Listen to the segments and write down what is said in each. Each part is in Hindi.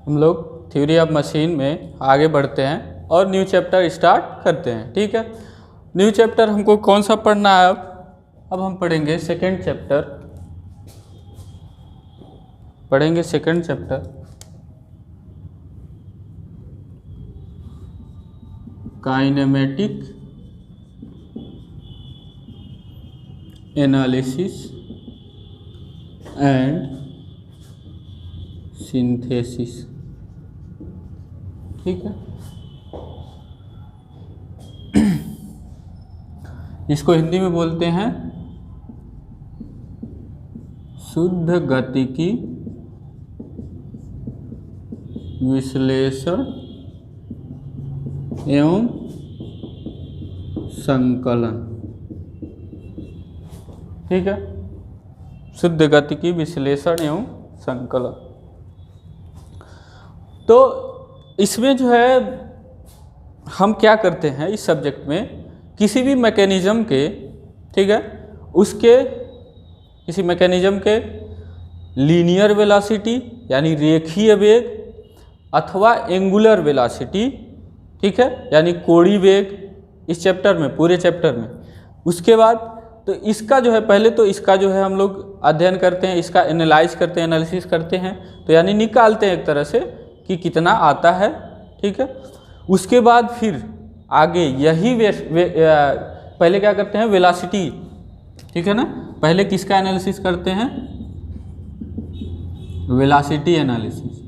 हम लोग थ्योरी ऑफ मशीन में आगे बढ़ते हैं और न्यू चैप्टर स्टार्ट करते हैं। ठीक है, न्यू चैप्टर हमको कौन सा पढ़ना है? अब हम पढ़ेंगे सेकेंड चैप्टर, पढ़ेंगे second chapter kinematic analysis and synthesis. ठीक है, इसको हिंदी में बोलते हैं शुद्ध गतिकी विश्लेषण एवं संकलन। ठीक है, शुद्ध गतिकी विश्लेषण एवं संकलन। तो इसमें जो है हम क्या करते हैं इस सब्जेक्ट में, किसी भी मैकेनिज्म के, ठीक है, उसके किसी मैकेनिज्म के लीनियर वेलोसिटी यानी रेखीय वेग अथवा एंगुलर वेलोसिटी, ठीक है, यानी कोणीय वेग, इस चैप्टर में, पूरे चैप्टर में। उसके बाद तो इसका जो है, पहले तो इसका जो है हम लोग अध्ययन करते हैं, इसका एनालाइज करते हैं, एनालिसिस करते हैं, तो यानी निकालते हैं एक तरह से कि कितना आता है। ठीक है, उसके बाद फिर आगे यही पहले क्या करते हैं, वेलोसिटी, ठीक है ना, पहले किसका एनालिसिस करते हैं, वेलोसिटी एनालिसिस।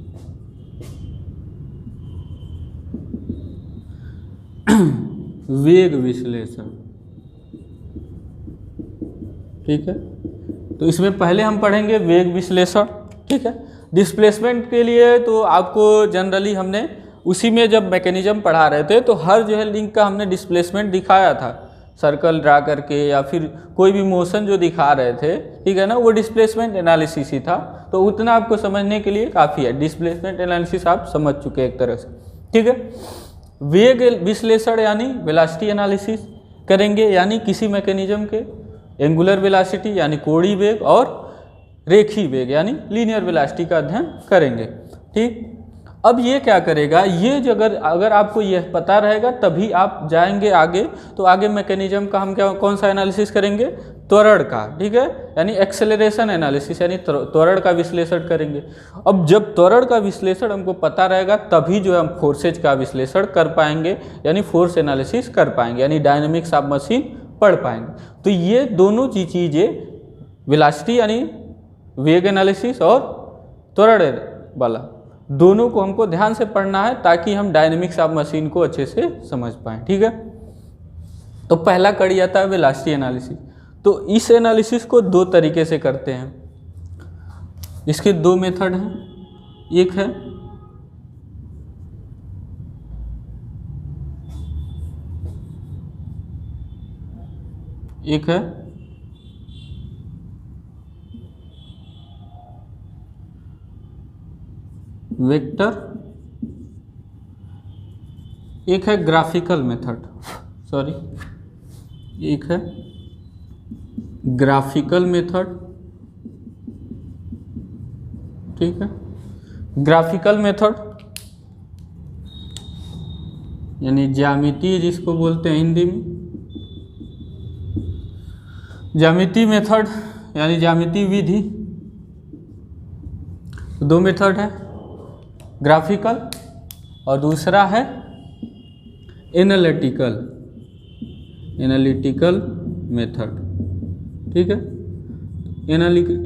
वेग विश्लेषण। ठीक है, तो इसमें पहले हम पढ़ेंगे वेग विश्लेषण। ठीक है, डिस्प्लेसमेंट के लिए तो आपको जनरली हमने उसी में जब मैकेनिज्म पढ़ा रहे थे तो हर जो है लिंक का हमने डिस्प्लेसमेंट दिखाया था, सर्कल ड्रा करके या फिर कोई भी मोशन जो दिखा रहे थे, ठीक है ना, वो डिस्प्लेसमेंट एनालिसिस ही था। तो उतना आपको समझने के लिए काफ़ी है, डिस्प्लेसमेंट एनालिसिस आप समझ चुके हैं एक तरह से। ठीक है, वेग विश्लेषण यानी वेलोसिटी एनालिसिस करेंगे, यानी किसी मैकेनिज्म के एंगुलर वेलोसिटी यानी कोणीय वेग और रेखीय वेग यानी लीनियर वेलोसिटी का अध्ययन करेंगे। ठीक, अब ये क्या करेगा, ये जो अगर आपको यह पता रहेगा तभी आप जाएंगे आगे। तो आगे मैकेनिज्म का हम क्या कौन सा एनालिसिस करेंगे, त्वरण का। ठीक है, यानी एक्सेलरेशन एनालिसिस यानी त्वरण का विश्लेषण करेंगे। अब जब त्वरण का विश्लेषण हमको पता रहेगा तभी जो है हम फोर्सेज का विश्लेषण कर पाएंगे, यानी फोर्स एनालिसिस कर पाएंगे, यानी डायनेमिक्स ऑफ मशीन पढ़ पाएंगे। तो ये दोनों चीज़ें, वेलोसिटी यानी वेग एनालिसिस और त्वरण वाला, दोनों को हमको ध्यान से पढ़ना है ताकि हम डायनेमिक्स ऑफ मशीन को अच्छे से समझ पाएँ। ठीक है, तो पहला कड़ी आता है वेलोसिटी एनालिसिस। तो इस एनालिसिस को दो तरीके से करते हैं, इसके दो मेथड हैं। एक है वेक्टर, एक है ग्राफिकल मेथड, सॉरी, एक है ग्राफिकल मेथड। ठीक है, ग्राफिकल मेथड यानी ज्यामितीय जिसको बोलते हैं हिंदी में, ज्यामितीय मेथड यानी ज्यामितीय विधि। दो मेथड है, ग्राफिकल और दूसरा है एनालिटिकल मेथड। ठीक है,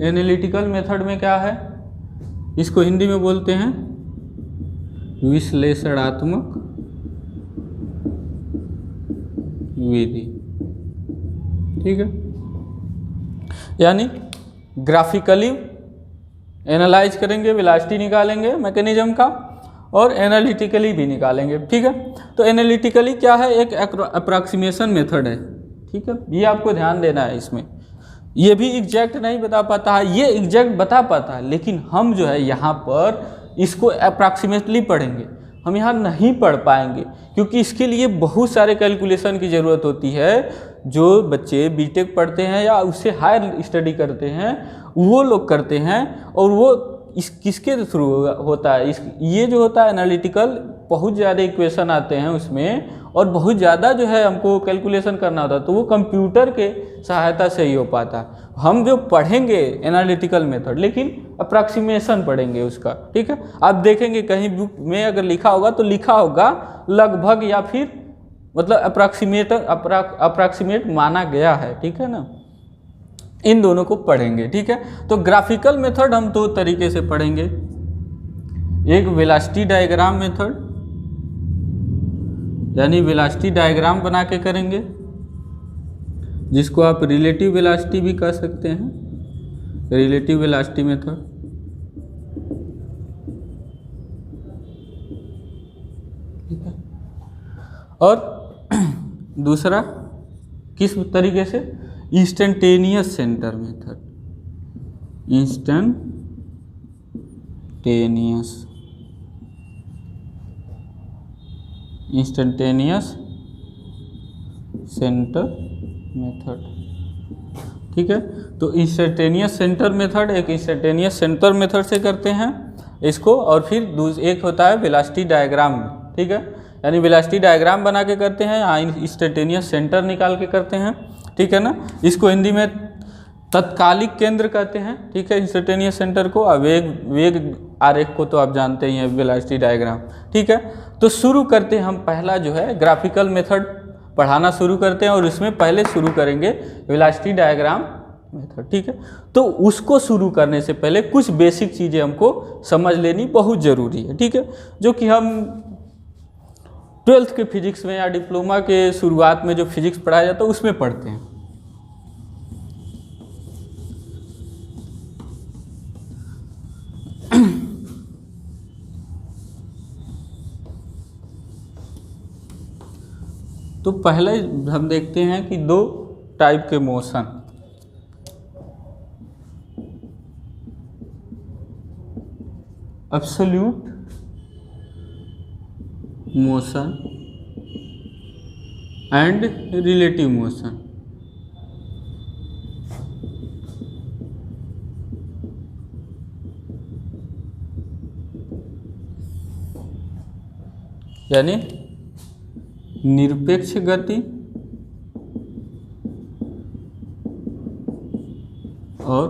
एनालिटिकल मेथड में क्या है, इसको हिंदी में बोलते हैं विश्लेषणात्मक विधि। ठीक है, यानी ग्राफिकली एनालाइज करेंगे, वेलोसिटी निकालेंगे मैकेनिज्म का, और एनालिटिकली भी निकालेंगे। ठीक है, तो एनालिटिकली क्या है, एक अप्रॉक्सीमेशन मेथड है। ठीक है, ये आपको ध्यान देना है। इसमें ये भी एग्जैक्ट नहीं बता पाता है, ये एग्जैक्ट बता पाता है, लेकिन हम जो है यहाँ पर इसको अप्रॉक्सीमेटली पढ़ेंगे, हम यहाँ नहीं पढ़ पाएंगे क्योंकि इसके लिए बहुत सारे कैलकुलेशन की ज़रूरत होती है। जो बच्चे बीटेक पढ़ते हैं या उससे हायर स्टडी करते हैं वो लोग करते हैं, और वो किसके थ्रू होता है, ये जो होता है एनालिटिकल, बहुत ज़्यादा इक्वेशन आते हैं उसमें और बहुत ज़्यादा जो है हमको कैलकुलेशन करना होता है, तो वो कंप्यूटर के सहायता से ही हो पाता है। हम जो पढ़ेंगे एनालिटिकल मेथड, लेकिन अप्रॉक्सीमेशन पढ़ेंगे उसका, ठीक है। आप देखेंगे कहीं बुक में अगर लिखा होगा तो लिखा होगा लगभग या फिर मतलब अप्रॉक्सीमेट माना गया है, ठीक है ना। इन दोनों को पढ़ेंगे, ठीक है। तो ग्राफिकल मेथड हम दो तरीके से पढ़ेंगे, एक वेलोसिटी डायग्राम मेथड, यानी वेलोसिटी डायग्राम बना के करेंगे, जिसको आप रिलेटिव वेलोसिटी भी कह सकते हैं, रिलेटिव वेलोसिटी मेथड। ठीक है। और दूसरा किस तरीके से, instantaneous centre method, instantaneous centre method, ठीक है। तो इंस्टेंटेनियस सेंटर मेथड, एक इंस्टेंटेनियस सेंटर मेथड से करते हैं इसको, और फिर एक होता है वेलोसिटी डायग्राम, ठीक है, यानी वेलोसिटी डायग्राम बना के करते हैं, यहाँ इंस्टेंटेनियस सेंटर निकाल के करते हैं, ठीक है ना। इसको हिंदी में तत्कालिक केंद्र कहते हैं, ठीक है, इंस्टेंटेनियस सेंटर को। और वेग आरेख को तो आप जानते ही हैं, वेलोसिटी डायग्राम, ठीक है। तो शुरू करते हैं हम, पहला जो है ग्राफिकल मेथड पढ़ाना शुरू करते हैं, और इसमें पहले शुरू करेंगे वेलोसिटी डायग्राम मेथड, ठीक है। तो उसको शुरू करने से पहले कुछ बेसिक चीज़ें हमको समझ लेनी बहुत ज़रूरी है, ठीक है, जो कि हम 12th के फिजिक्स में या डिप्लोमा के शुरुआत में जो फिजिक्स पढ़ाया जाता है उसमें पढ़ते हैं। तो पहले हम देखते हैं कि दो टाइप के motion, absolute motion and relative motion. यानी निरपेक्ष गति और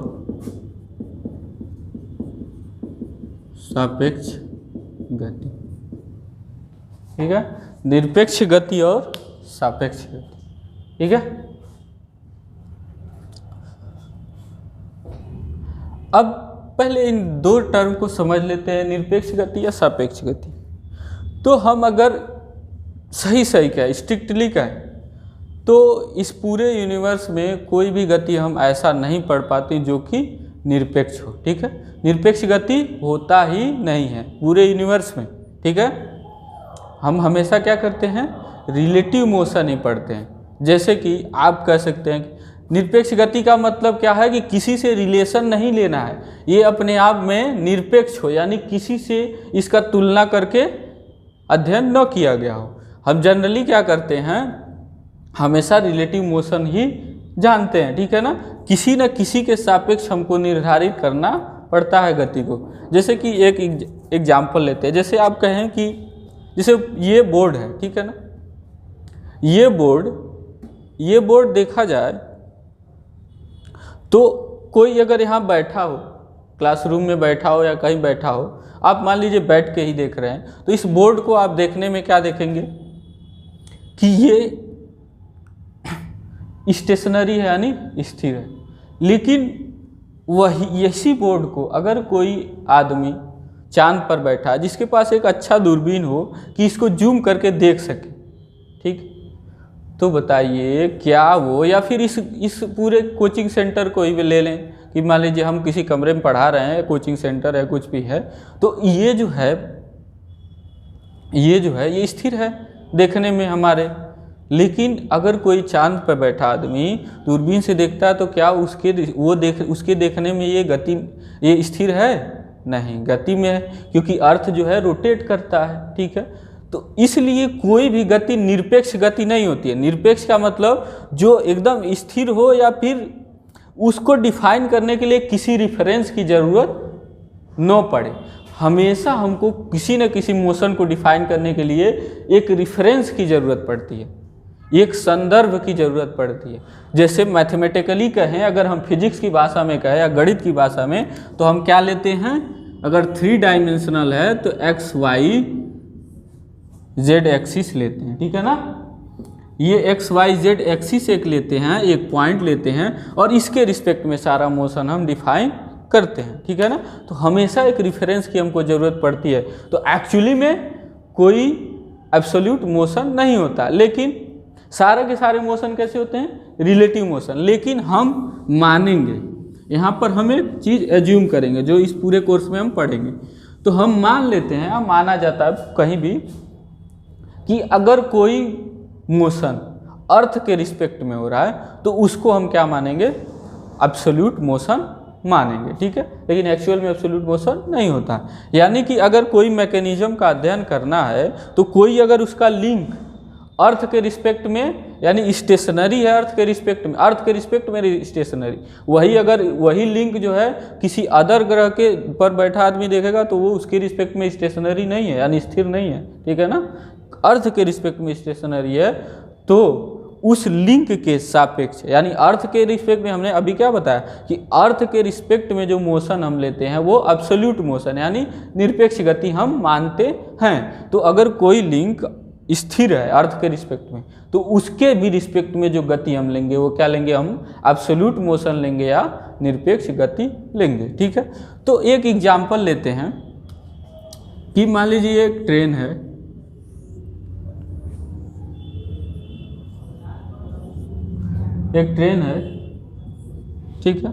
सापेक्ष गति, ठीक है, निरपेक्ष गति और सापेक्ष गति, ठीक है। अब पहले इन दो टर्म को समझ लेते हैं, निरपेक्ष गति या सापेक्ष गति। तो हम अगर सही कहें, स्ट्रिक्टली कहें, तो इस पूरे यूनिवर्स में कोई भी गति हम ऐसा नहीं पढ़ पाते जो कि निरपेक्ष हो, ठीक है। निरपेक्ष गति होता ही नहीं है पूरे यूनिवर्स में, ठीक है। हम हमेशा क्या करते हैं, रिलेटिव मोशन ही पढ़ते हैं। जैसे कि आप कह सकते हैं कि निरपेक्ष गति का मतलब क्या है कि किसी से रिलेशन नहीं लेना है, ये अपने आप में निरपेक्ष हो, यानी किसी से इसका तुलना करके अध्ययन न किया गया हो। हम जनरली क्या करते हैं, हमेशा रिलेटिव मोशन ही जानते हैं, ठीक है ना। किसी न किसी के सापेक्ष हमको निर्धारित करना पड़ता है गति को। जैसे कि एक एग्जाम्पल लेते हैं, जैसे आप कहें कि जैसे ये बोर्ड है, ठीक है ना, ये बोर्ड देखा जाए तो कोई अगर यहाँ बैठा हो, क्लासरूम में बैठा हो या कहीं बैठा हो, आप मान लीजिए बैठ के ही देख रहे हैं, तो इस बोर्ड को आप देखने में क्या देखेंगे कि ये स्टेशनरी है, यानी स्थिर है। लेकिन वही इसी बोर्ड को अगर कोई आदमी चांद पर बैठा है, जिसके पास एक अच्छा दूरबीन हो कि इसको जूम करके देख सके, ठीक, तो बताइए क्या वो, या फिर इस पूरे कोचिंग सेंटर को ही ले लें कि मान लीजिए हम किसी कमरे में पढ़ा रहे हैं, कोचिंग सेंटर है, कुछ भी है, तो ये जो है ये स्थिर है देखने में हमारे। लेकिन अगर कोई चांद पर बैठा आदमी दूरबीन से देखता है तो क्या उसके देखने में ये स्थिर है? नहीं, गति में है, क्योंकि अर्थ जो है रोटेट करता है, ठीक है। तो इसलिए कोई भी गति निरपेक्ष गति नहीं होती है। निरपेक्ष का मतलब जो एकदम स्थिर हो, या फिर उसको डिफाइन करने के लिए किसी रिफरेंस की ज़रूरत न पड़े। हमेशा हमको किसी न किसी मोशन को डिफाइन करने के लिए एक रिफरेंस की ज़रूरत पड़ती है, एक संदर्भ की ज़रूरत पड़ती है। जैसे मैथमेटिकली कहें, अगर हम फिजिक्स की भाषा में कहें या गणित की भाषा में, तो हम क्या लेते हैं, अगर 3 डायमेंशनल है तो एक्स वाई जेड एक्सिस लेते हैं, ठीक है ना। ये एक्स वाई जेड एक्सिस एक लेते हैं, एक पॉइंट लेते हैं, और इसके रिस्पेक्ट में सारा मोशन हम डिफाइन करते हैं, ठीक है ना। तो हमेशा एक रिफरेंस की हमको ज़रूरत पड़ती है। तो एक्चुअली में कोई एब्सोल्यूट मोशन नहीं होता, लेकिन सारे के सारे मोशन कैसे होते हैं, रिलेटिव मोशन। लेकिन हम मानेंगे, यहाँ पर हम एक चीज़ एज्यूम करेंगे जो इस पूरे कोर्स में हम पढ़ेंगे। तो हम मान लेते हैं, या माना जाता है कहीं भी, कि अगर कोई मोशन अर्थ के रिस्पेक्ट में हो रहा है तो उसको हम क्या मानेंगे, एब्सोल्यूट मोशन मानेंगे, ठीक है। लेकिन एक्चुअल में एब्सोल्यूट मोशन नहीं होता। यानी कि अगर कोई मैकेनिज्म का अध्ययन करना है तो कोई अगर उसका लिंक अर्थ के रिस्पेक्ट में, यानी स्टेशनरी है अर्थ के रिस्पेक्ट में, अर्थ के रिस्पेक्ट में स्टेशनरी, वही अगर वही लिंक जो है किसी अदर ग्रह के पर बैठा आदमी देखेगा तो वो उसके रिस्पेक्ट में स्टेशनरी नहीं है, यानी स्थिर नहीं है, ठीक है ना। अर्थ के रिस्पेक्ट में स्टेशनरी है तो उस लिंक के सापेक्ष, यानी अर्थ के रिस्पेक्ट में हमने अभी क्या बताया कि अर्थ के रिस्पेक्ट में जो मोशन हम लेते हैं वो एब्सोल्यूट मोशन, यानी निरपेक्ष गति हम मानते हैं। तो अगर कोई लिंक स्थिर है अर्थ के रिस्पेक्ट में तो उसके भी रिस्पेक्ट में जो गति हम लेंगे वो क्या लेंगे, हम एब्सोल्यूट मोशन लेंगे या निरपेक्ष गति लेंगे, ठीक है। तो एक एग्जाम्पल लेते हैं कि मान लीजिए एक ट्रेन है, एक ट्रेन है, ठीक है।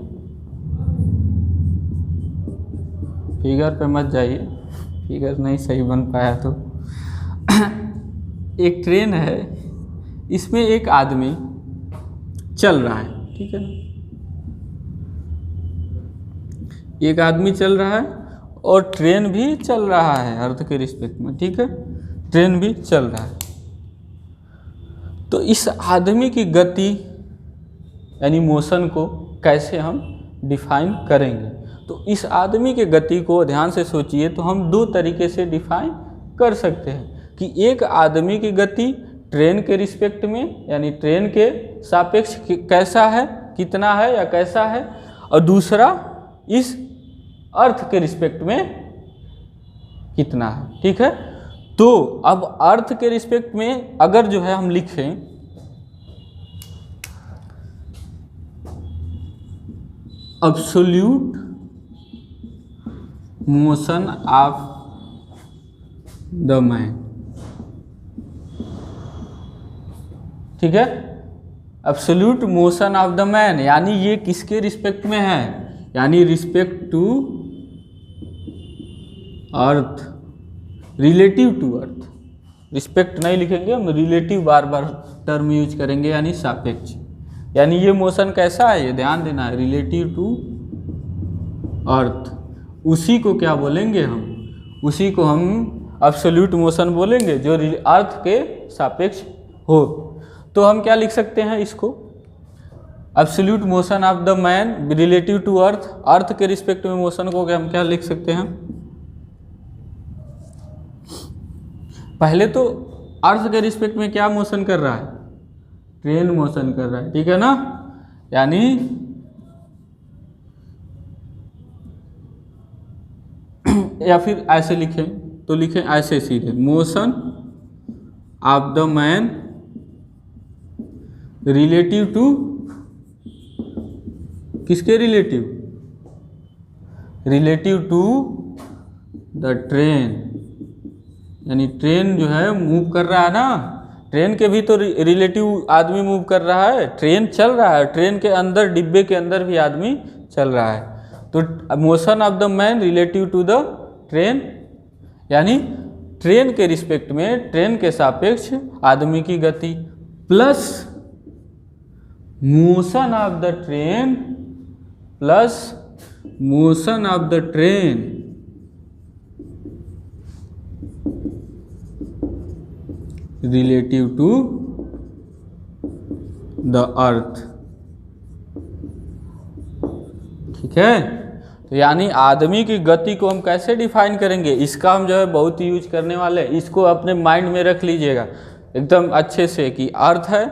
फिगर पे मत जाइए, फिगर नहीं सही बन पाया तो एक ट्रेन है, इसमें एक आदमी चल रहा है, ठीक है ना। एक आदमी चल रहा है और ट्रेन भी चल रहा है अर्थ के रिस्पेक्ट में, ठीक है, ट्रेन भी चल रहा है। तो इस आदमी की गति यानी मोशन को कैसे हम डिफाइन करेंगे, तो इस आदमी के गति को ध्यान से सोचिए तो हम 2 तरीके से डिफाइन कर सकते हैं कि एक आदमी की गति ट्रेन के रिस्पेक्ट में, यानी ट्रेन के सापेक्ष कैसा है, कितना है या कैसा है, और दूसरा इस अर्थ के रिस्पेक्ट में कितना है, ठीक है। तो अब अर्थ के रिस्पेक्ट में अगर जो है हम लिखें absolute motion of the man, ठीक है, absolute motion of the man, यानी ये किसके रिस्पेक्ट में है, यानी respect to earth, relative to earth. Respect नहीं लिखेंगे हम, रिलेटिव बार बार टर्म यूज करेंगे, यानी सापेक्ष। यानी ये मोशन कैसा है, ये ध्यान देना है, रिलेटिव टू अर्थ। उसी को क्या बोलेंगे हम, उसी को हम एब्सोल्यूट मोशन बोलेंगे जो अर्थ के सापेक्ष हो। तो हम क्या लिख सकते हैं इसको, absolute motion of the man relative to earth, earth के रिस्पेक्ट में मोशन को हम क्या लिख सकते हैं, पहले तो अर्थ के रिस्पेक्ट में क्या मोशन कर रहा है, ट्रेन मोशन कर रहा है, ठीक है ना। यानी या फिर ऐसे लिखें तो लिखें ऐसे सीधे, motion of the man relative to, किसके relative, relative to the train, यानी ट्रेन जो है मूव कर रहा है ना, ट्रेन के भी तो रिलेटिव आदमी मूव कर रहा है, ट्रेन चल रहा है, ट्रेन के अंदर डिब्बे के अंदर भी आदमी चल रहा है। तो motion of the man relative to the train, यानी ट्रेन के रिस्पेक्ट में, ट्रेन के सापेक्ष आदमी की गति, plus motion of the train plus motion of the train relative to the earth, ठीक है। तो तो यानी आदमी की गति को हम कैसे डिफाइन करेंगे, इसका हम जो है बहुत यूज करने वाले हैं। इसको अपने माइंड में रख लीजिएगा एकदम अच्छे से कि अर्थ है,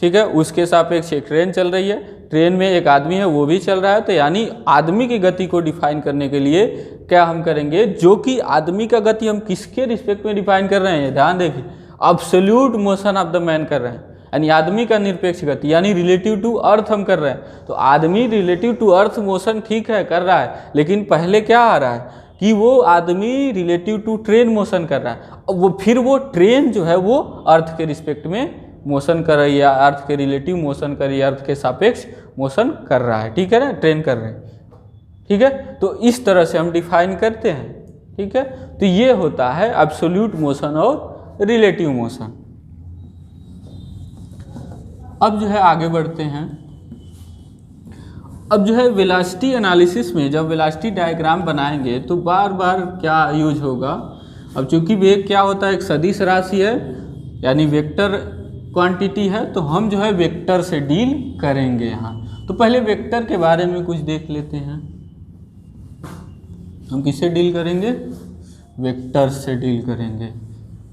ठीक है, उसके सापेक्ष एक ट्रेन चल रही है, ट्रेन में एक आदमी है वो भी चल रहा है। तो यानी आदमी की गति को डिफाइन करने के लिए क्या हम करेंगे, जो कि आदमी का गति हम किसके रिस्पेक्ट में डिफाइन कर रहे हैं, ध्यान देखिए, absolute motion of the man कर रहे हैं, यानी आदमी का निरपेक्ष गति, यानी रिलेटिव टू अर्थ हम कर रहे हैं। तो आदमी रिलेटिव टू अर्थ मोशन ठीक है कर रहा है, लेकिन पहले क्या आ रहा है कि वो आदमी रिलेटिव टू ट्रेन मोशन कर रहा है। वो फिर वो ट्रेन जो है वो अर्थ के रिस्पेक्ट में मोशन कर रही है, अर्थ के रिलेटिव मोशन कर रही है, अर्थ के सापेक्ष मोशन कर रहा है, ठीक है ना, ट्रेन कर रहे हैं, ठीक है। तो इस तरह से हम डिफाइन करते हैं, ठीक है। तो ये होता है एब्सोल्यूट मोशन और रिलेटिव मोशन। अब जो है आगे बढ़ते हैं। अब जो है वेलोसिटी एनालिसिस में जब वेलोसिटी डायग्राम बनाएंगे तो बार बार क्या यूज होगा। अब चूंकि वेग क्या होता है, एक सदिश राशि है, यानी वेक्टर क्वांटिटी है, तो हम जो है वेक्टर से डील करेंगे यहाँ। तो पहले वेक्टर के बारे में कुछ देख लेते हैं। हम किससे डील करेंगे, वेक्टर से डील करेंगे,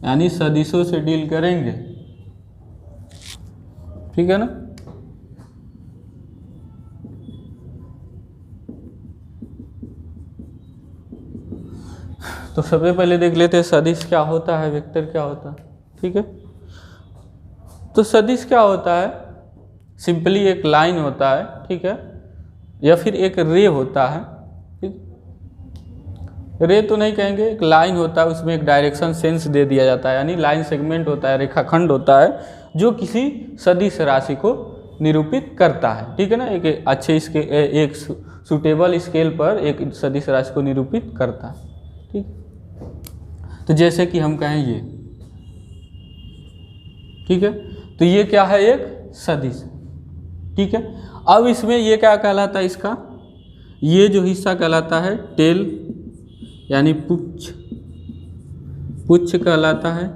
यानी सदिशों से डील करेंगे, ठीक है ना। तो सबसे पहले देख लेते हैं सदिश क्या होता है, वेक्टर क्या होता है, ठीक है। तो सदिश क्या होता है, सिंपली एक लाइन होता है, ठीक है, या फिर एक रे होता है, ठीक। रे तो नहीं कहेंगे, एक लाइन होता है, उसमें एक डायरेक्शन सेंस दे दिया जाता है, यानी लाइन सेगमेंट होता है, रेखाखंड होता है, जो किसी सदिश राशि को निरूपित करता है, ठीक है ना। एक अच्छे एक सुटेबल स्केल पर एक सदिश राशि को निरूपित करता है, ठीक। तो जैसे कि हम कहें ये, ठीक है, तो ये क्या है, एक सदिश, ठीक है। अब इसमें ये क्या कहलाता है, इसका ये जो हिस्सा कहलाता है टेल, यानी पुच्छ, पुच्छ कहलाता है।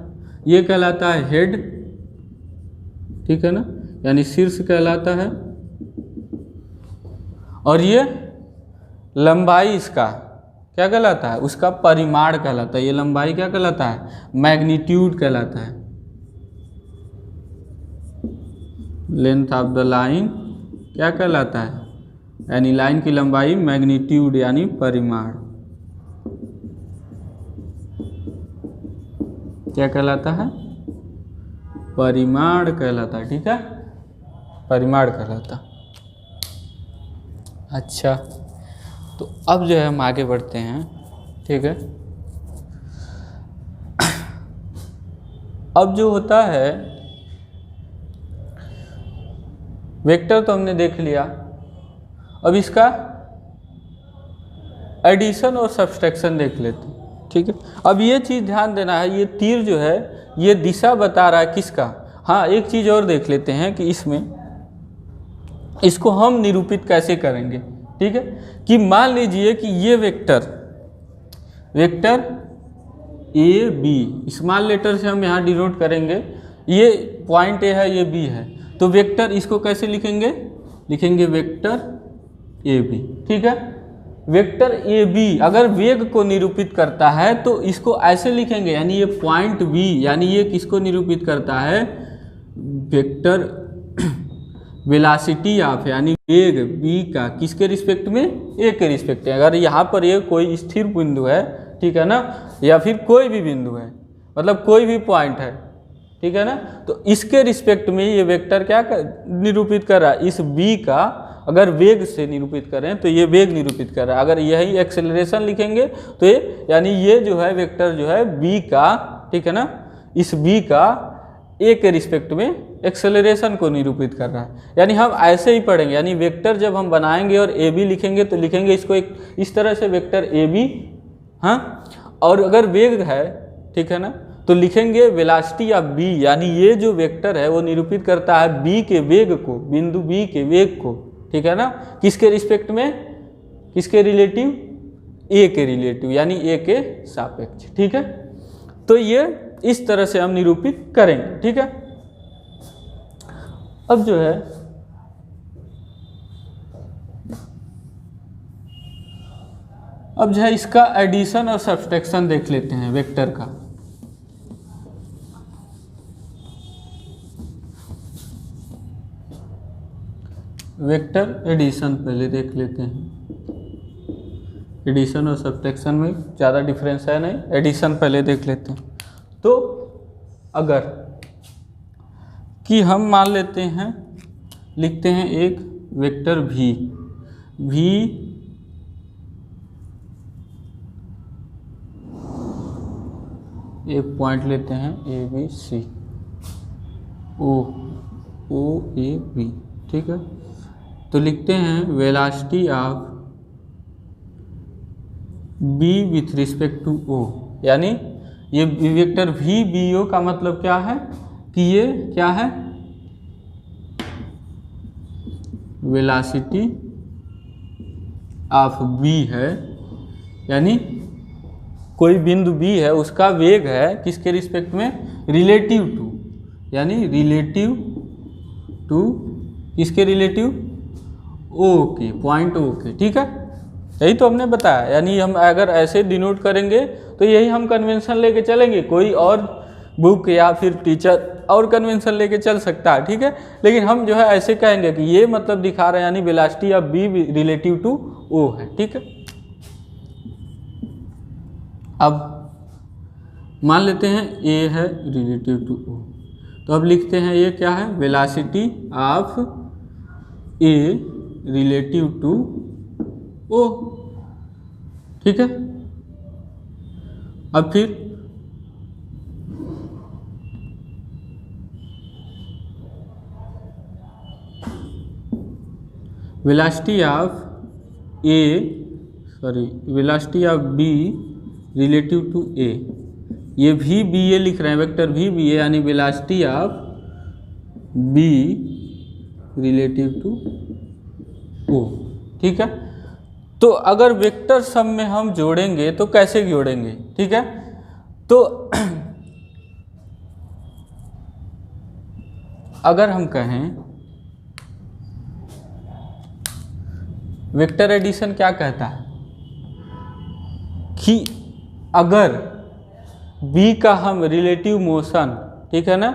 ये कहलाता है हेड, ठीक है ना, यानी शीर्ष कहलाता है। और ये लंबाई इसका क्या कहलाता है, उसका परिमाण कहलाता है। ये लंबाई क्या कहलाता है, मैग्नीट्यूड कहलाता है। लेंथ ऑफ द लाइन क्या कहलाता है, यानी लाइन की लंबाई, मैग्नीट्यूड यानी परिमाण क्या कहलाता है, परिमाण कहलाता है, ठीक है, परिमाण कहलाता। अच्छा, तो अब जो है हम आगे बढ़ते हैं, ठीक है। अब जो होता है वेक्टर तो हमने देख लिया, अब इसका एडिशन और सब्सट्रैक्शन देख लेते हैं, ठीक है। अब ये चीज़ ध्यान देना है, ये तीर जो है ये दिशा बता रहा है किसका। हाँ, एक चीज़ और देख लेते हैं कि इसमें इसको हम निरूपित कैसे करेंगे, ठीक है। कि मान लीजिए कि ये vector A B, small letter से हम यहाँ डिनोट करेंगे, ये पॉइंट ए है, ये बी है, तो वेक्टर इसको कैसे लिखेंगे, लिखेंगे वेक्टर ए बी, ठीक है। वेक्टर ए बी अगर वेग को निरूपित करता है तो इसको ऐसे लिखेंगे, यानी ये पॉइंट बी, यानी ये किसको निरूपित करता है, वेक्टर वेलोसिटी ऑफ, यानी वेग बी का किसके रिस्पेक्ट में, ए के रिस्पेक्ट में। अगर यहाँ पर ये कोई स्थिर बिंदु है, ठीक है ना, या फिर कोई भी बिंदु है, मतलब कोई भी पॉइंट है, ठीक है ना, तो इसके रिस्पेक्ट में ये वेक्टर क्या निरूपित कर रहा है, इस बी का अगर वेग से निरूपित करें तो ये वेग निरूपित कर रहा है। अगर यही एक्सेलरेशन लिखेंगे तो ये, यानी ये जो है वेक्टर जो है बी का, ठीक है ना, इस बी का ए के रिस्पेक्ट में एक्सेलरेशन को निरूपित कर रहा है। यानी हम ऐसे ही पढ़ेंगे, यानी वेक्टर जब हम बनाएंगे और ए बी लिखेंगे तो लिखेंगे इसको एक इस तरह से, वेक्टर ए बी, हाँ, और अगर वेग है, ठीक है ना, तो लिखेंगे वेलोसिटी ऑफ बी, यानी ये जो वेक्टर है वो निरूपित करता है बी के वेग को, बिंदु बी के वेग को, ठीक है ना, किसके रिस्पेक्ट में, किसके रिलेटिव, ए के रिलेटिव, यानी ए के सापेक्ष, ठीक है। तो ये इस तरह से हम निरूपित करेंगे, ठीक है। अब जो है अब जो है इसका एडिशन और सब्सट्रैक्शन देख लेते हैं वेक्टर का। वेक्टर एडिशन पहले देख लेते हैं। एडिशन और सब्सट्रैक्शन में ज़्यादा डिफरेंस है नहीं, एडिशन पहले देख लेते हैं। तो अगर कि हम मान लेते हैं, लिखते हैं एक वेक्टर v एक पॉइंट लेते हैं A B C, O A B, ठीक है। तो लिखते हैं velocity of b with respect to o, यानी ये वेक्टर v बी ओ का मतलब क्या है कि ये क्या है, वेलोसिटी ऑफ b है, यानी कोई बिंदु b है उसका वेग है किसके रिस्पेक्ट में, रिलेटिव टू, यानी रिलेटिव टू किसके रिलेटिव, o के, पॉइंट o के, ठीक है। यही तो हमने बताया, यानी हम अगर ऐसे डिनोट करेंगे तो यही हम कन्वेंशन लेके चलेंगे, कोई और बुक या फिर टीचर और कन्वेंशन लेके चल सकता है, ठीक है। लेकिन हम जो है ऐसे कहेंगे कि ये मतलब दिखा रहे हैं, यानी velocity of B relative to O है, ठीक है। अब मान लेते हैं ए है रिलेटिव टू ओ, तो अब लिखते हैं ये क्या है, velocity of A relative to O, ठीक है। अब फिर velocity of B relative to A, ये भी बी ए लिख रहे हैं, वेक्टर भी बी ए, यानी velocity of B relative to O, ठीक है। तो अगर वेक्टर सम में हम जोड़ेंगे तो कैसे जोड़ेंगे, ठीक है। तो अगर हम कहें वेक्टर एडिशन क्या कहता है कि अगर b का हम रिलेटिव मोशन, ठीक है ना,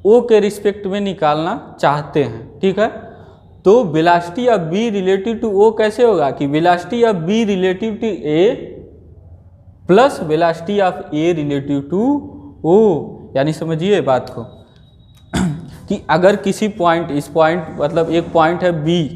o के रिस्पेक्ट में निकालना चाहते हैं, ठीक है, तो velocity of b relative to o कैसे होगा कि velocity of b relative to a plus velocity of a relative to o, यानी समझिए बात को कि अगर किसी पॉइंट, इस पॉइंट मतलब एक पॉइंट है b,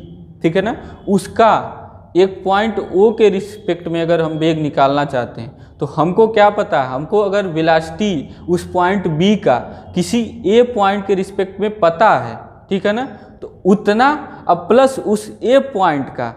ठीक है ना, उसका एक पॉइंट o के रिस्पेक्ट में अगर हम वेग निकालना चाहते हैं तो हमको क्या पता है, हमको अगर वेलोसिटी उस पॉइंट b का किसी a पॉइंट के रिस्पेक्ट में पता है, ठीक है ना, तो उतना अब प्लस उस a पॉइंट का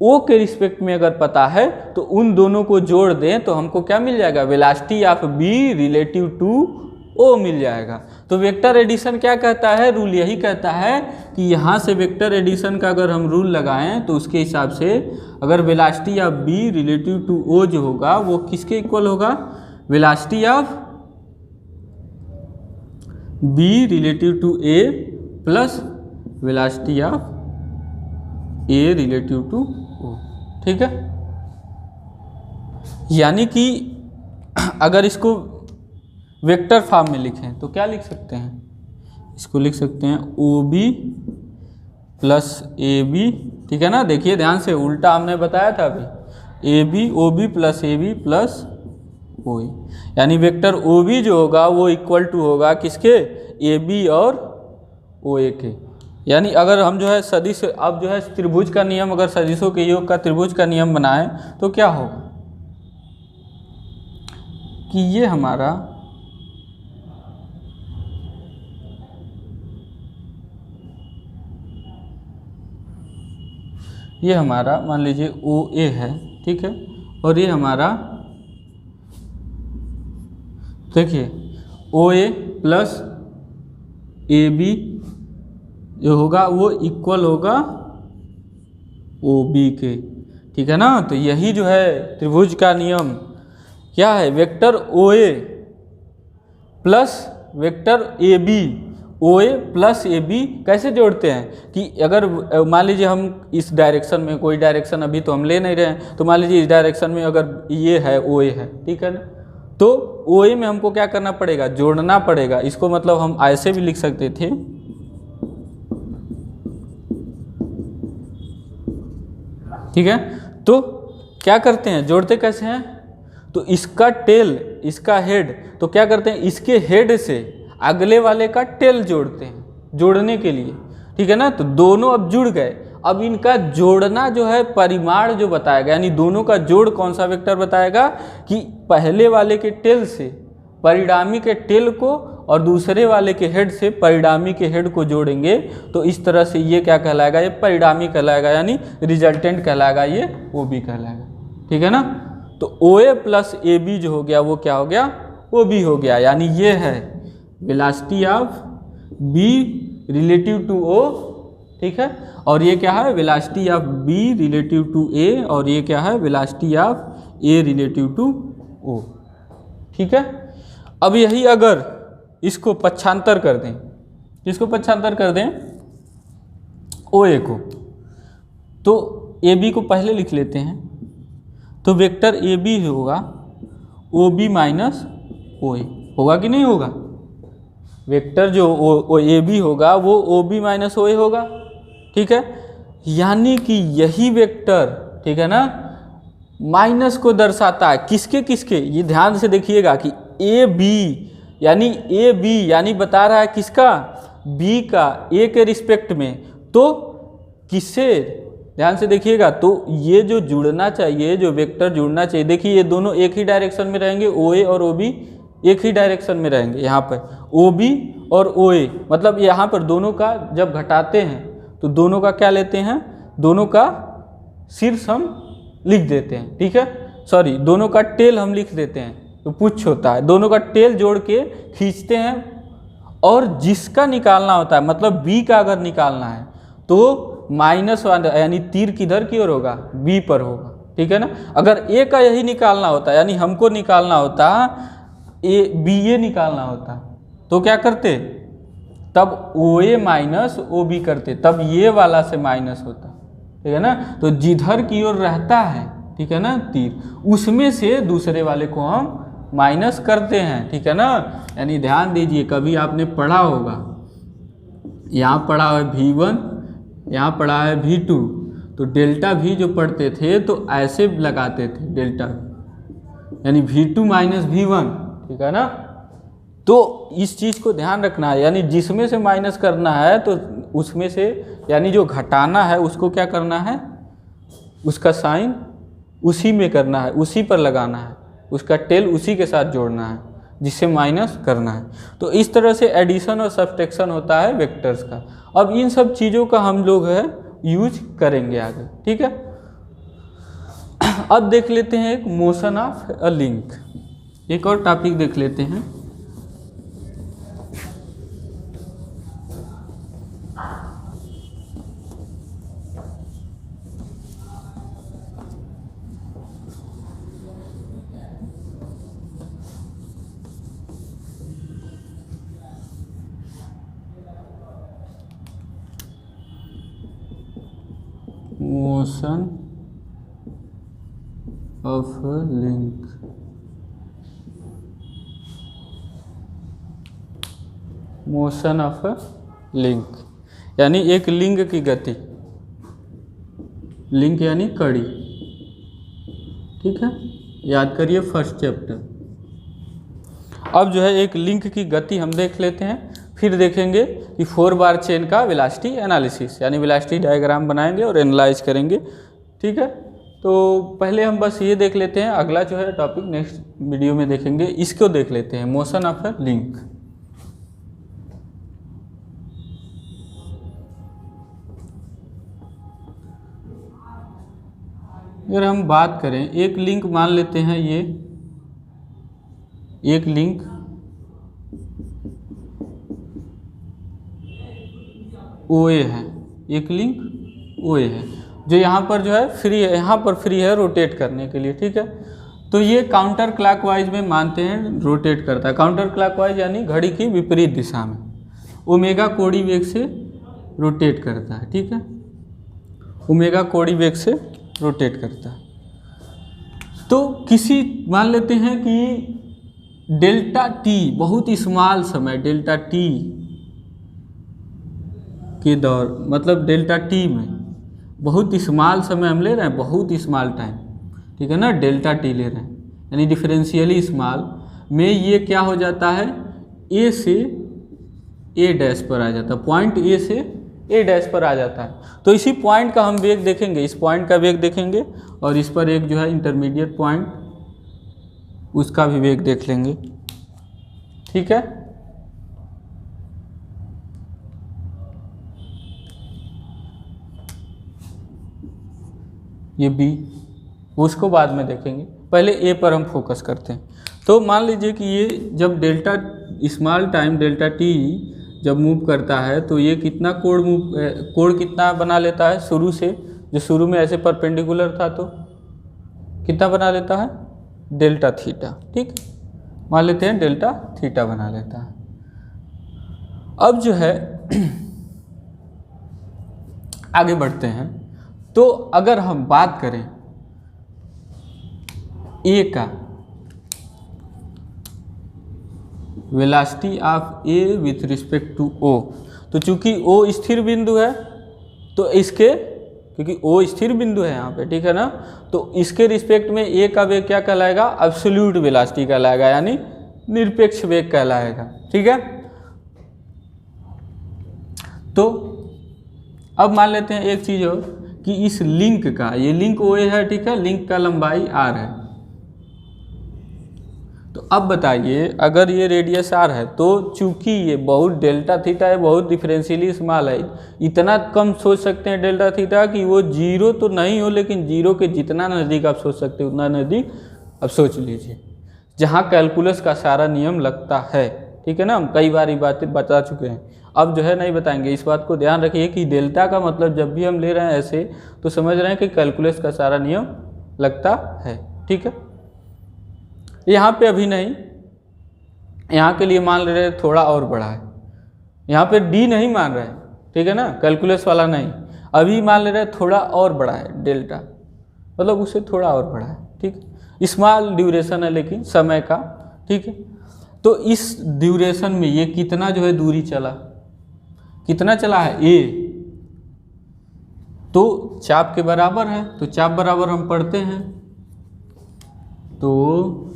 o के रिस्पेक्ट में अगर पता है तो उन दोनों को जोड़ दें तो हमको क्या मिल जाएगा, velocity of b relative to o मिल जाएगा। तो वेक्टर एडिशन क्या कहता है, रूल यही कहता है कि यहाँ से वेक्टर एडिशन का अगर हम रूल लगाएं तो उसके हिसाब से अगर velocity of b relative to o जो होगा वो किसके इक्वल होगा, velocity of b relative to a plus velocity of a relative to o, ठीक है। यानी कि अगर इसको वेक्टर फॉर्म में लिखें तो क्या लिख सकते हैं, इसको लिख सकते हैं OB प्लस AB, ठीक है ना। देखिए ध्यान से, उल्टा हमने बताया था अभी, OB plus AB plus OA, यानी वेक्टर OB जो होगा वो इक्वल टू होगा किसके, AB और OA के। यानी अगर हम जो है सदिश, अब जो है त्रिभुज का नियम, अगर सदिशों के योग का त्रिभुज का नियम बनाएं तो क्या होगा कि ये हमारा मान लीजिए OA है, ठीक है, और ये हमारा देखिए OA प्लस AB जो होगा वो इक्वल होगा OB के, ठीक है ना। तो यही जो है त्रिभुज का नियम क्या है, vector OA plus vector AB O A plus A B कैसे जोड़ते हैं कि अगर मान लीजिए हम इस डायरेक्शन में, कोई डायरेक्शन अभी तो हम ले नहीं रहे हैं, तो मान लीजिए इस डायरेक्शन में अगर ये है ओ ए है, ठीक है ना, तो ओ ए में हमको क्या करना पड़ेगा, जोड़ना पड़ेगा। इसको मतलब हम ऐसे भी लिख सकते थे, ठीक है। तो क्या करते हैं, जोड़ते कैसे हैं, तो इसका टेल, इसका हेड, तो क्या करते हैं, इसके हेड से अगले वाले का टेल जोड़ते हैं जोड़ने के लिए, ठीक है ना। तो दोनों अब जुड़ गए। अब इनका जोड़ना जो है परिमाण जो बताएगा, यानी दोनों का जोड़ कौन सा वेक्टर बताएगा कि पहले वाले के टेल से परिणामी के टेल को और दूसरे वाले के हेड से परिणामी के हेड को जोड़ेंगे, तो इस तरह से ये क्या कहलाएगा, ये परिणामी कहलाएगा, यानी रिजल्टेंट कहलाएगा, ये ओ बी कहलाएगा, ठीक है ना। तो ओ ए प्लस ए बी जो हो गया वो क्या हो गया, ओ बी हो गया, यानी ये है velocity of B relative to O, ठीक है। और ये क्या है, velocity of B relative to A, और ये क्या है, velocity of A relative to O, ठीक है। अब यही अगर इसको पक्षांतर कर दें, इसको पक्षांतर कर दें ओ ए को, तो ए बी को पहले लिख लेते हैं, तो वेक्टर ए बी होगा ओ बी माइनस ओ ए, होगा कि नहीं होगा, वेक्टर जो ओ ए बी होगा वो ओ बी माइनस ओ ए होगा, ठीक है। यानी कि यही वेक्टर, ठीक है ना, माइनस को दर्शाता है, किसके किसके, ये ध्यान से देखिएगा कि ए बी यानी बता रहा है किसका, बी का, ए के रिस्पेक्ट में, तो किससे, ध्यान से देखिएगा, तो ये जो जुड़ना चाहिए, जो वेक्टर जुड़ना चाहिए, देखिए ये दोनों एक ही डायरेक्शन में रहेंगे, ओ ए और ओ बी एक ही डायरेक्शन में रहेंगे, यहाँ पर ओ बी और ओ ए, मतलब यहाँ पर दोनों का जब घटाते हैं तो दोनों का क्या लेते हैं, दोनों का शीर्ष हम लिख देते हैं, ठीक है, सॉरी दोनों का टेल हम लिख देते हैं, तो पुच्छ होता है, दोनों का टेल जोड़ के खींचते हैं, और जिसका निकालना होता है, मतलब बी का अगर निकालना है तो माइनस वन, यानी तीर किधर की ओर होगा, बी पर होगा, ठीक है ना। अगर ए का यही निकालना होता, यानी हमको निकालना होता ए बी ए निकालना होता, तो क्या करते, तब ओ ए माइनस ओ बी करते, तब ये वाला से माइनस होता, ठीक है ना। तो जिधर की ओर रहता है, ठीक है ना, तीर, उसमें से दूसरे वाले को हम माइनस करते हैं, ठीक है ना। यानी ध्यान दीजिए, कभी आपने पढ़ा होगा, यहाँ पढ़ा है V1, यहाँ पढ़ा है V2, तो डेल्टा V जो पढ़ते थे तो ऐसे लगाते थे डेल्टा, यानी V2 माइनस V1, ठीक है ना। तो इस चीज़ को ध्यान रखना है, यानी जिसमें से माइनस करना है तो उसमें से, यानी जो घटाना है उसको क्या करना है, उसका साइन उसी में करना है, उसी पर लगाना है, उसका टेल उसी के साथ जोड़ना है जिससे माइनस करना है। तो इस तरह से एडिशन और सब्ट्रैक्शन होता है वेक्टर्स का। अब इन सब चीज़ों का हम लोग है यूज करेंगे आगे, ठीक है। अब देख लेते हैं एक मोशन ऑफ अ लिंक, एक और टॉपिक देख लेते हैं। Motion of a link, motion of a link यानी एक लिंक की गति, लिंक यानी कड़ी, ठीक है, याद करिए फर्स्ट चैप्टर। अब जो है एक लिंक की गति हम देख लेते हैं, फिर देखेंगे कि 4 बार चेन का वेलोसिटी एनालिसिस, यानी वेलोसिटी डायग्राम बनाएंगे और एनालाइज करेंगे, ठीक है। तो पहले हम बस ये देख लेते हैं, अगला जो है टॉपिक नेक्स्ट वीडियो में देखेंगे, इसको देख लेते हैं, मोशन ऑफ अ लिंक। अगर हम बात करें, एक लिंक मान लेते हैं, ये एक लिंक OA है, एक लिंक OA है जो यहाँ पर जो है फ्री है, यहाँ पर फ्री है रोटेट करने के लिए, ठीक है। तो ये काउंटर क्लॉकवाइज में मानते हैं रोटेट करता है, काउंटर क्लॉकवाइज यानी घड़ी की विपरीत दिशा में। ओमेगा कोणीय वेग से रोटेट करता है, ठीक है, ओमेगा कोणीय वेग से रोटेट करता है। तो किसी मान लेते हैं कि डेल्टा टी बहुत स्मॉल समय, डेल्टा टी के दौर मतलब डेल्टा टी में बहुत स्मॉल समय हम ले रहे हैं, बहुत स्मॉल टाइम, ठीक है ना, डेल्टा टी ले रहे हैं, यानी डिफरेंशियली स्मॉल में ये क्या हो जाता है, ए से ए डैश पर आ जाता है, पॉइंट ए से ए डैश पर आ जाता है। तो इसी पॉइंट का हम वेग देखेंगे, इस पॉइंट का वेग देखेंगे और इस पर एक जो है इंटरमीडिएट पॉइंट उसका भी वेग देख लेंगे, ठीक है। ये बी, उसको बाद में देखेंगे, पहले ए पर हम फोकस करते हैं। तो मान लीजिए कि ये जब delta small time delta T जब मूव करता है तो ये कितना कोण कितना बना लेता है, शुरू से जो शुरू में ऐसे परपेंडिकुलर था तो कितना बना लेता है, डेल्टा थीटा, ठीक, मान लेते हैं डेल्टा थीटा बना लेता है। अब जो है आगे बढ़ते हैं। तो अगर हम बात करें ए का, velocity of A with respect to O, तो चूंकि ओ स्थिर बिंदु है तो इसके, क्योंकि ओ स्थिर बिंदु है यहाँ पे, ठीक है ना, तो इसके रिस्पेक्ट में ए का वेग क्या कहलाएगा, एब्सोल्यूट वेलोसिटी कहलाएगा, यानी निरपेक्ष वेग कहलाएगा, ठीक है। तो अब मान लेते हैं एक चीज़ हो कि इस लिंक का, ये लिंक ओ ए है, ठीक है, लिंक का लंबाई आर है। तो अब बताइए अगर ये रेडियस आर है तो चूंकि ये बहुत डेल्टा थीटा है, बहुत डिफरेंशियली स्मॉल है, इतना कम सोच सकते हैं डेल्टा थीटा कि वो जीरो तो नहीं हो, लेकिन जीरो के जितना नज़दीक आप सोच सकते हैं उतना नज़दीक आप सोच लीजिए, जहाँ कैलकुलस का सारा नियम लगता है, ठीक है ना। हम कई बार ये बातें बता चुके हैं, अब जो है नहीं बताएंगे। इस बात को ध्यान रखिए कि डेल्टा का मतलब जब भी हम ले रहे हैं ऐसे तो समझ रहे हैं कि कैलकुलस का सारा नियम लगता है, ठीक है। यहाँ पे अभी नहीं, यहाँ के लिए मान ले रहे थोड़ा और बड़ा है, यहाँ पे डी नहीं मान रहे, ठीक है ना, कैलकुलस वाला नहीं, अभी मान ले रहे थोड़ा और बड़ा है डेल्टा, मतलब उससे थोड़ा और बड़ा है, ठीक है, स्मॉल ड्यूरेशन है लेकिन समय का, ठीक है। तो इस ड्यूरेशन में ये कितना जो है दूरी चला, कितना चला है ए, तो चाप के बराबर है, तो चाप बराबर हम पढ़ते हैं, तो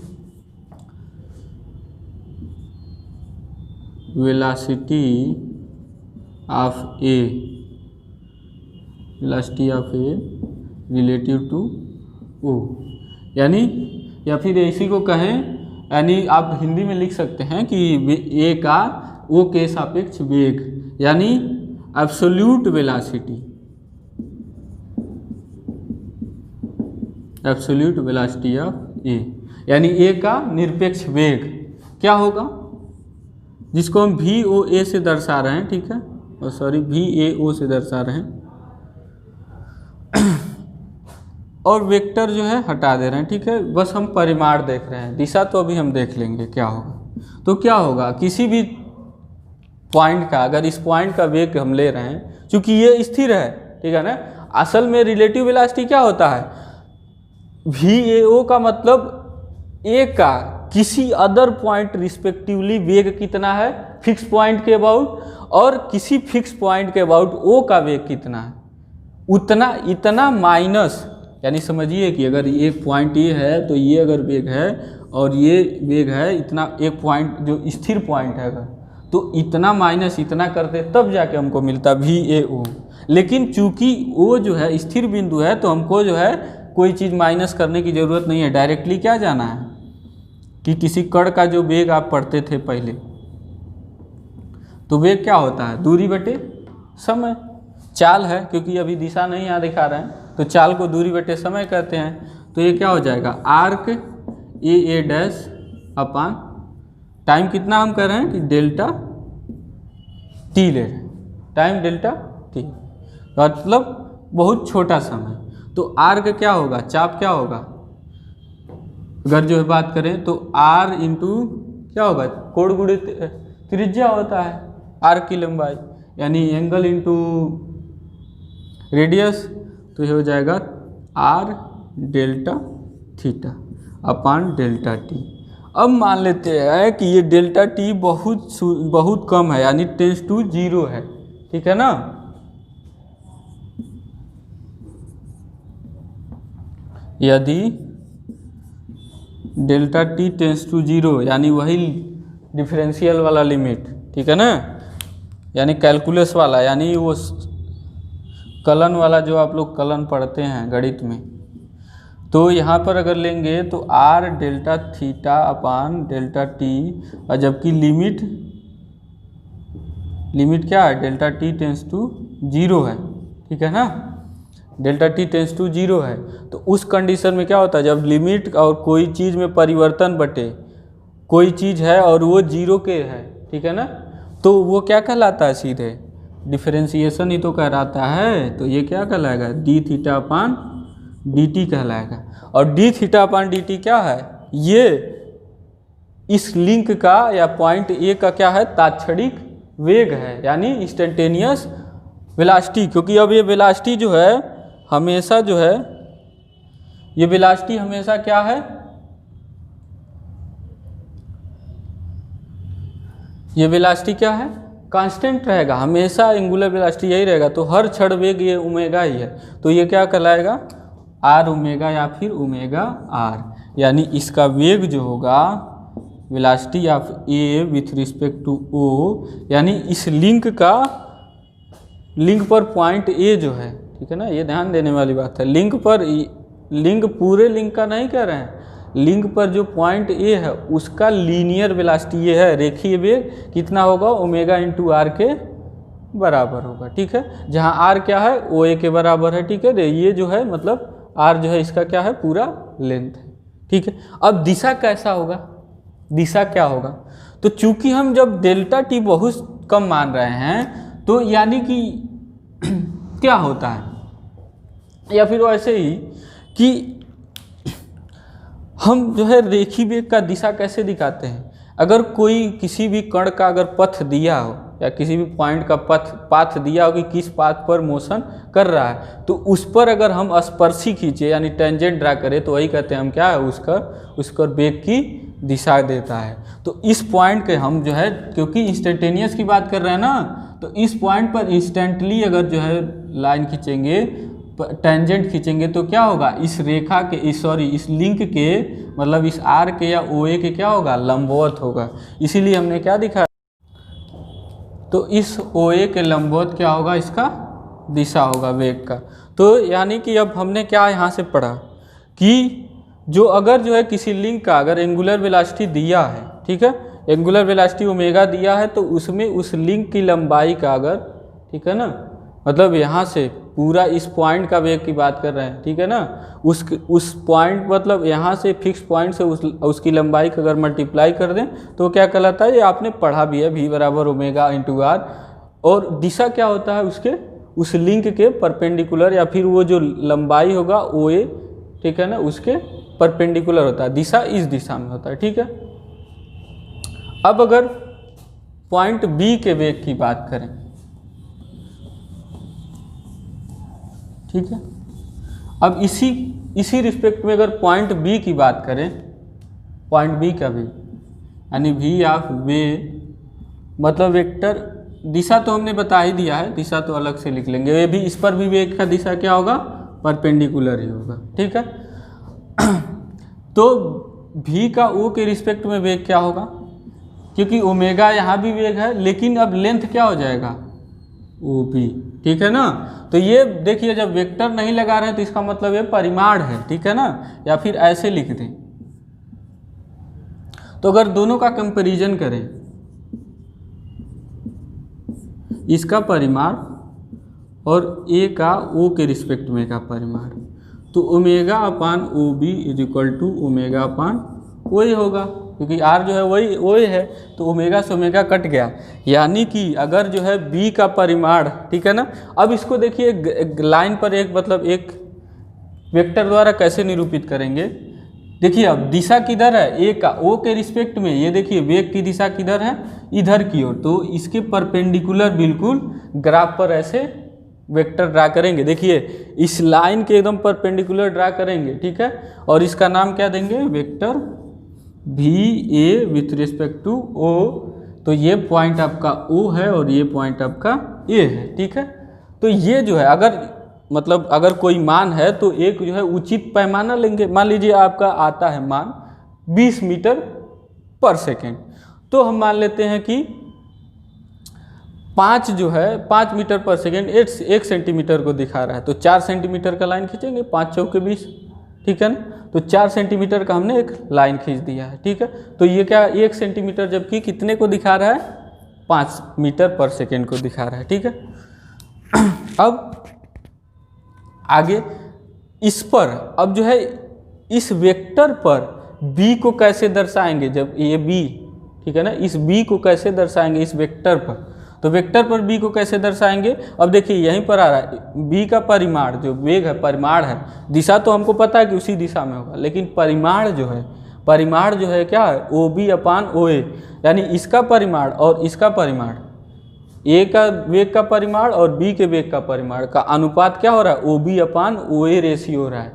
velocity of A, velocity of A relative to O, यानी या फिर इसी को कहें, यानी आप हिंदी में लिख सकते हैं कि ए का ओ के सापेक्ष वेग, यानी absolute velocity, absolute velocity of A, यानी ए का निरपेक्ष वेग क्या होगा, जिसको हम वी ओ ए से दर्शा रहे हैं, ठीक है, और सॉरी वी ए ओ से दर्शा रहे हैं, और वेक्टर जो है हटा दे रहे हैं, ठीक है, बस हम परिमाण देख रहे हैं, दिशा तो अभी हम देख लेंगे क्या होगा। तो क्या होगा, किसी भी पॉइंट का, अगर इस पॉइंट का वेग हम ले रहे हैं, चूंकि ये स्थिर है, ठीक है ना, असल में रिलेटिव वेलोसिटी क्या होता है, वी ए ओ का मतलब ए का किसी अदर पॉइंट रिस्पेक्टिवली वेग कितना है फिक्स पॉइंट के अबाउट, और किसी फिक्स पॉइंट के अबाउट ओ का वेग कितना है, उतना इतना माइनस, यानी समझिए कि अगर एक पॉइंट ये है तो ये अगर वेग है और ये वेग है इतना, एक पॉइंट जो स्थिर पॉइंट है अगर, तो इतना माइनस इतना करते तब जाके हमको मिलता वी ए ओ। लेकिन चूंकि ओ जो है स्थिर बिंदु है तो हमको जो है कोई चीज़ माइनस करने की ज़रूरत नहीं है, डायरेक्टली क्या जाना है कि किसी कण का जो वेग आप पढ़ते थे पहले, तो वेग क्या होता है, दूरी बटे समय, चाल है, क्योंकि अभी दिशा नहीं यहाँ दिखा रहे हैं तो चाल को दूरी बटे समय कहते हैं। तो ये क्या हो जाएगा, arc A dash upon time कितना हम कर रहे हैं कि डेल्टा टी ले रहे हैं, टाइम डेल्टा टी, मतलब बहुत छोटा समय। तो आर्क क्या होगा, चाप क्या होगा, अगर जो है बात करें तो आर इंटू क्या होगा, कोण गुणित त्रिज्या होता है, आर्क की लंबाई, यानी एंगल इंटू रेडियस, तो ये हो जाएगा R delta theta upon delta T. अब मान लेते हैं कि ये डेल्टा टी बहुत कम है, यानी टेंस टू 0 है, ठीक है ना। यदि डेल्टा टी टेंस टू 0, यानी वही डिफरेंशियल वाला लिमिट, ठीक है ना, यानी कैलकुलस वाला, यानी वो कलन वाला जो आप लोग कलन पढ़ते हैं गणित में, तो यहाँ पर अगर लेंगे तो R delta theta upon delta T, और जबकि लिमिट क्या है, डेल्टा टी टेंस टू 0 है, ठीक है ना, डेल्टा टी टेंस टू 0 है। तो उस कंडीशन में क्या होता है, जब लिमिट और कोई चीज़ में परिवर्तन बटे कोई चीज़ है और वो 0 के है, ठीक है ना, तो वो क्या कहलाता है, सीधे डिफरेंशिएशन ही तो कहलाता है। तो ये क्या कहलाएगा, D theta upon D T कहलाएगा। और D theta upon D T क्या है, ये इस लिंक का या पॉइंट ए का क्या है, तात्क्षणिक वेग है, यानी इंस्टेंटेनियस वेलोसिटी। क्योंकि अब ये वेलोसिटी जो है हमेशा जो है, ये वेलोसिटी हमेशा क्या है, ये वेलोसिटी क्या है, कांस्टेंट रहेगा, हमेशा एंगुलर वेलोसिटी यही रहेगा। तो हर क्षण वेग ये ओमेगा ही है, तो ये क्या कहलाएगा, आर ओमेगा या फिर ओमेगा आर, यानी इसका वेग जो होगा velocity of A with respect to O, यानी इस लिंक पर पॉइंट ए जो है, ठीक है ना, ये ध्यान देने वाली बात है। लिंक पूरे लिंक का नहीं कह रहे हैं, लिंक पर जो पॉइंट ए है उसका लीनियर वेलोसिटी ये है, रेखीय वेग कितना होगा, ओमेगा इंटू आर के बराबर होगा, ठीक है। जहाँ आर क्या है, ओ ए के बराबर है, ठीक है। ये जो है मतलब आर जो है इसका क्या है, पूरा लेंथ है, ठीक है। अब दिशा कैसा होगा, दिशा क्या होगा, तो चूंकि हम जब डेल्टा टी बहुत कम मान रहे हैं, तो यानी कि क्या होता है, या फिर वैसे ही कि हम जो है रेखीय वेग का दिशा कैसे दिखाते हैं, अगर कोई किसी भी कण का अगर पथ दिया हो या किसी भी पॉइंट का पाथ दिया हो कि किस पाथ पर मोशन कर रहा है, तो उस पर अगर हम स्पर्शी खींचे यानी टेंजेंट ड्रा करें, तो वही कहते हैं हम क्या है, उसका वेग की दिशा देता है। तो इस पॉइंट के हम जो है, क्योंकि इंस्टेंटेनियस की बात कर रहे हैं ना, तो इस पॉइंट पर इंस्टेंटली अगर जो है लाइन खींचेंगे, टेंजेंट खींचेंगे, तो क्या होगा, इस रेखा के इस लिंक के मतलब इस आर के या ओ ए के क्या होगा, लंबवत होगा। इसीलिए हमने क्या दिखाया, तो इस ओ ए के लंबवत क्या होगा, इसका दिशा होगा वेग का। तो यानी कि अब हमने क्या यहाँ से पढ़ा कि जो अगर जो है किसी लिंक का अगर एंगुलर वेलोसिटी दिया है, ठीक है, एंगुलर वेलोसिटी ओमेगा दिया है, तो उसमें उस लिंक की लंबाई का अगर, ठीक है ना, मतलब यहाँ से पूरा इस पॉइंट का वेग की बात कर रहे हैं, ठीक है ना, उस पॉइंट मतलब यहाँ से फिक्स पॉइंट से उसकी लंबाई का अगर मल्टीप्लाई कर दें तो क्या कहलाता है, ये आपने पढ़ा भी है, v बराबर ओमेगा इंटू आर। और दिशा क्या होता है, उसके उस लिंक के परपेंडिकुलर, या फिर वो जो लंबाई होगा ओ ए, ठीक है ना, उसके परपेंडिकुलर होता है, दिशा इस दिशा में होता है, ठीक है। अब अगर पॉइंट बी के वेग की बात करें, ठीक है, अब इसी रिस्पेक्ट में अगर पॉइंट बी की बात करें, पॉइंट बी का भी यानी वी ऑफ वे मतलब वेक्टर, दिशा तो हमने बता ही दिया है, दिशा तो अलग से लिख लेंगे, ये भी इस पर भी वेग का दिशा क्या होगा, परपेंडिकुलर ही होगा, ठीक है। तो v का o के रिस्पेक्ट में वेग क्या होगा, क्योंकि ओमेगा यहाँ भी वेग है, लेकिन अब लेंथ क्या हो जाएगा, ओ बी, ठीक है ना। तो ये देखिए, जब वेक्टर नहीं लगा रहे हैं तो इसका मतलब ये परिमाण है, ठीक है ना, या फिर ऐसे लिख दें। तो अगर दोनों का कंपैरिजन करें, इसका परिमाण और a का o के रिस्पेक्ट में का परिमाण, तो ओमेगा अपान O B is equal to omega अपान वही होगा, क्योंकि r जो है वही है, तो ओमेगा से ओमेगा कट गया, यानी कि अगर जो है b का परिमाण, ठीक है ना। अब इसको देखिए लाइन पर एक मतलब एक वेक्टर द्वारा कैसे निरूपित करेंगे देखिए अब दिशा किधर है, ए का ओ के रिस्पेक्ट में, ये देखिए वेग की दिशा किधर है, इधर की ओर, तो इसके परपेंडिकुलर बिल्कुल ग्राफ पर ऐसे वेक्टर ड्रा करेंगे। देखिए इस लाइन के एकदम परपेंडिकुलर ड्रा करेंगे, ठीक है, और इसका नाम क्या देंगे, वेक्टर भी ए विथ रिस्पेक्ट टू ओ। तो ये पॉइंट आपका ओ है और ये पॉइंट आपका ए है, ठीक है। तो ये जो है अगर कोई मान है तो एक जो है उचित पैमाना लेंगे। मान लीजिए आपका आता है मान 20 मीटर पर सेकेंड, तो हम मान लेते हैं कि 5 मीटर पर सेकेंड 1 सेंटीमीटर को दिखा रहा है, तो 4 सेंटीमीटर का लाइन खींचेंगे, 5 चौके 20, ठीक है ना। तो 4 सेंटीमीटर का हमने एक लाइन खींच दिया है, ठीक है। तो ये क्या 1 सेंटीमीटर जबकि कितने को दिखा रहा है, 5 मीटर पर सेकेंड को दिखा रहा है, ठीक है। अब आगे इस पर अब जो है इस वेक्टर पर b को कैसे दर्शाएंगे, जब ये b, ठीक है ना, इस b को कैसे दर्शाएंगे इस वेक्टर पर, तो वेक्टर पर b को कैसे दर्शाएंगे। अब देखिए यहीं पर आ रहा है b का परिमाण, जो वेग है परिमाण है, दिशा तो हमको पता है कि उसी दिशा में होगा, लेकिन परिमाण जो है क्या है, OB/OA, यानी इसका परिमाण और इसका परिमाण, ए का वेग का परिमाण और बी के वेग का परिमाण का अनुपात क्या हो रहा है, OB/OA रेशियो हो रहा है।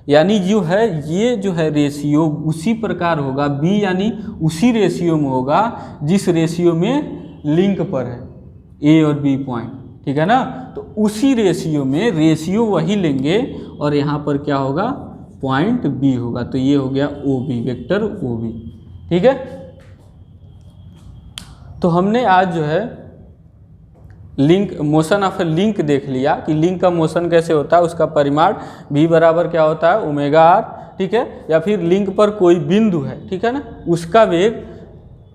यानी जो है ये जो है रेशियो उसी प्रकार होगा, बी यानी उसी रेशियो में होगा जिस रेशियो में लिंक पर है ए और बी पॉइंट, ठीक है ना। तो उसी रेशियो में रेशियो वही लेंगे और यहाँ पर क्या होगा, पॉइंट बी होगा। तो ये हो गया OB, वेक्टर OB, ठीक है। तो हमने आज जो है link, motion of A link देख लिया कि लिंक का मोशन कैसे होता है, उसका परिमाण v बराबर क्या होता है, ω/r, ठीक है। या फिर लिंक पर कोई बिंदु है, ठीक है ना, उसका वेग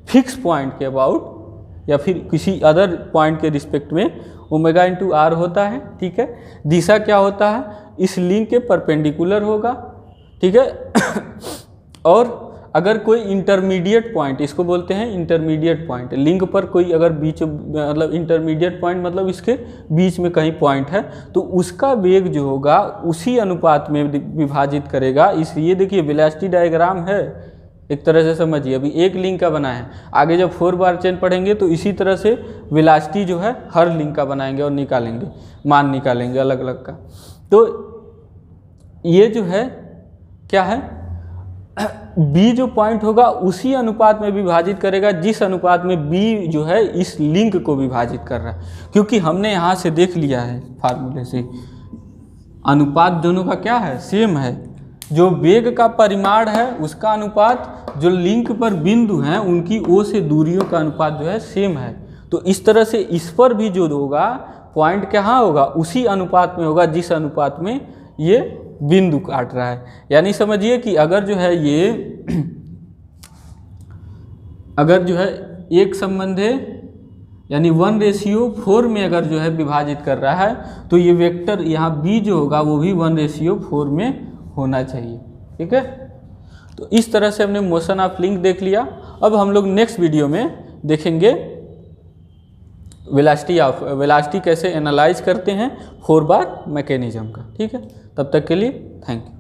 फिक्स पॉइंट के अबाउट या फिर किसी अदर पॉइंट के रिस्पेक्ट में ω/r होता है, ठीक है। दिशा क्या होता है, इस लिंक के परपेंडिकुलर होगा, ठीक है। और अगर कोई इंटरमीडिएट पॉइंट, इसको बोलते हैं इंटरमीडिएट पॉइंट, लिंक पर कोई अगर बीच इंटरमीडिएट पॉइंट मतलब इसके बीच में कहीं पॉइंट है, तो उसका वेग जो होगा उसी अनुपात में विभाजित करेगा। ये देखिए वेलोसिटी डायग्राम है, एक तरह से समझिए, अभी एक लिंक का बना है, आगे जब 4 बार चेन पढ़ेंगे तो इसी तरह से वेलोसिटी जो है हर लिंक का बनाएंगे और निकालेंगे, मान निकालेंगे अलग अलग का। तो ये जो है क्या है, बी जो पॉइंट होगा उसी अनुपात में विभाजित करेगा जिस अनुपात में बी जो है इस लिंक को विभाजित कर रहा है, क्योंकि हमने यहाँ से देख लिया है फार्मूले से, अनुपात दोनों का क्या है, सेम है। जो वेग का परिमाण है उसका अनुपात जो लिंक पर बिंदु हैं उनकी ओ से दूरियों का अनुपात जो है सेम है। तो इस तरह से इस पर भी जो होगा पॉइंट कहाँ होगा, उसी अनुपात में होगा जिस अनुपात में ये बिंदु काट रहा है। यानी समझिए कि अगर जो है ये अगर जो है एक संबंध है यानी 1:4 में अगर जो है विभाजित कर रहा है, तो ये वेक्टर यहाँ b जो होगा वो भी 1:4 में होना चाहिए, ठीक है। तो इस तरह से हमने मोशन ऑफ लिंक देख लिया। अब हम लोग नेक्स्ट वीडियो में देखेंगे वेलोसिटी कैसे एनालाइज करते हैं 4 बार मैकेनिज्म का, ठीक है। तब तक के लिए थैंक यू।